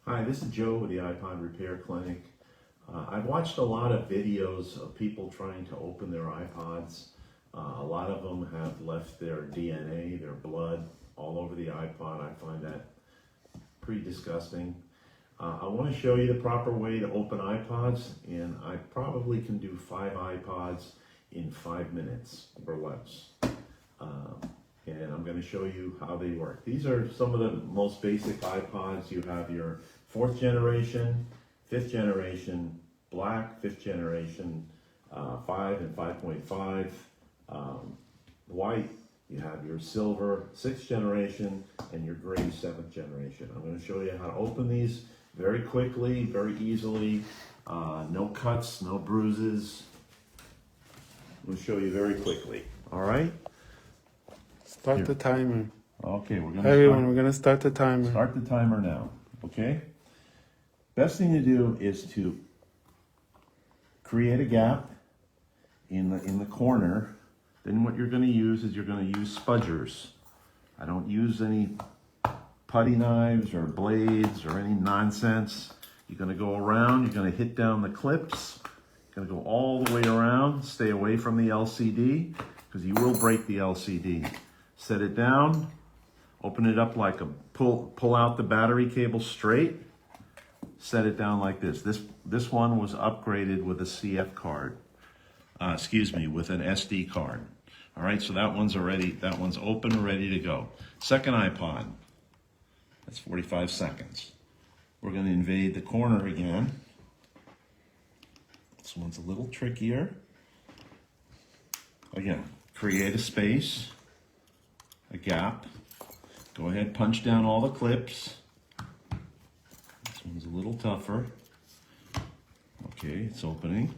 Hi, this is Joe with the iPod Repair Clinic. I've watched a lot of videos of people trying to open their iPods. A lot of them have left their DNA, their blood, all over the iPod. I find that pretty disgusting. I want to show you the proper way to open iPods, and I probably can do 5 iPods in 5 minutes or less. And I'm going to show you how they work. These are some of the most basic iPods. You have your 4th generation, 5th generation, black, 5th generation, 5 and 5.5, white. You have your silver, 6th generation, and your gray, 7th generation. I'm going to show you how to open these very quickly, very easily. No cuts, no bruises. I'm going to show you very quickly. All right? Start the timer. Okay, we're gonna start the timer. Start the timer now. Okay? Best thing to do is to create a gap in the corner. Then what you're going to use is you're going to use spudgers. I don't use any putty knives or blades or any nonsense. You're going to go around, you're going to hit down the clips. You're going to go all the way around. Stay away from the LCD because you will break the LCD. Set it down, open it up like a pull out the battery cable straight. Set it down like this. This one was upgraded with a CF card. With an SD card. All right, so that one's open and ready to go. Second iPod, that's 45 seconds. We're gonna invade the corner again. This one's a little trickier. Again, create a space, a gap. Go ahead, punch down all the clips. This one's a little tougher. Okay, it's opening.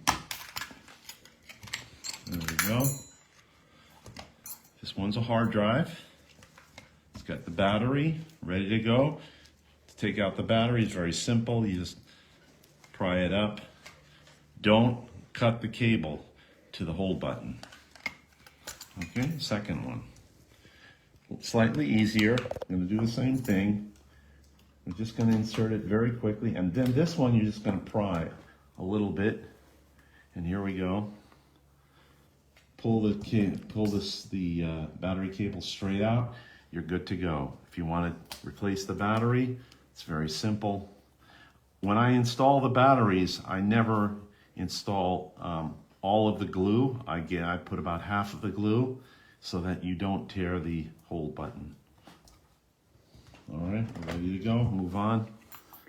There we go. This one's a hard drive. It's got the battery ready to go. To take out the battery is very simple. You just pry it up. Don't cut the cable to the hold button. Okay, second one. Slightly easier. I'm going to do the same thing. I'm just going to insert it very quickly. And then this one, you're just going to pry a little bit. And here we go. Pull the battery cable straight out. You're good to go. If you want to replace the battery, it's very simple. When I install the batteries, I never install all of the glue. I put about half of the glue so that you don't tear the hold button. All right, we're ready to go. Move on.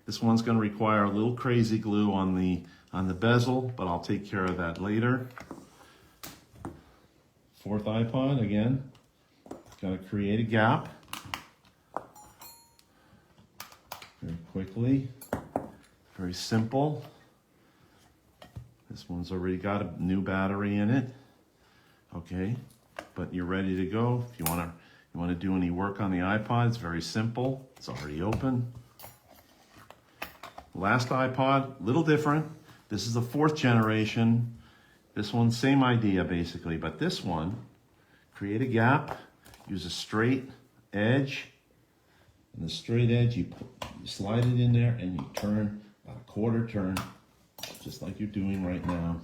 This one's going to require a little crazy glue on the bezel, but I'll take care of that later. 4th iPod, again, got to create a gap very quickly, very simple. This one's already got a new battery in it, okay, but you're ready to go. If you want to do any work on the iPod, it's very simple. It's already open. Last iPod, a little different. This is the 4th generation. This one, same idea basically, but this one, create a gap, use a straight edge, and the straight edge, you slide it in there and you turn about a quarter turn, just like you're doing right now.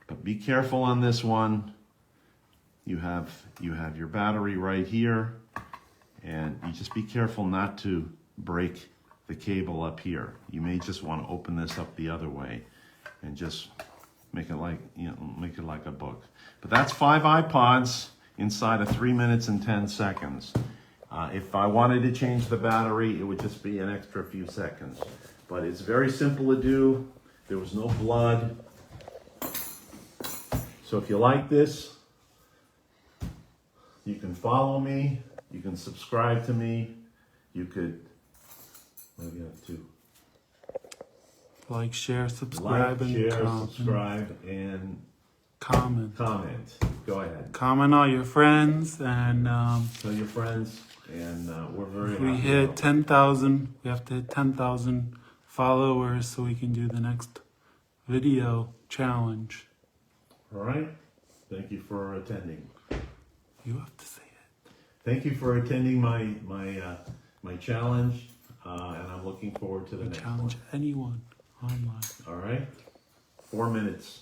But be careful on this one. You have your battery right here, and you just be careful not to break the cable up here. You may just want to open this up the other way and just make it like a book. But that's 5 iPods inside of 3 minutes and 10 seconds. If I wanted to change the battery, it would just be an extra few seconds. But it's very simple to do. There was no blood. So if you like this, you can follow me. You can subscribe to me. You could, what do you have to? Like, share, subscribe, and comment. Go ahead. Comment all your friends, and Tell your friends, and we're very if we happy hit about 10,000, we have to hit 10,000 followers so we can do the next video challenge. All right. Thank you for attending. You have to say it. Thank you for attending my challenge, and I'm I'm looking forward to the next one. Challenge anyone online. All right? 4 minutes.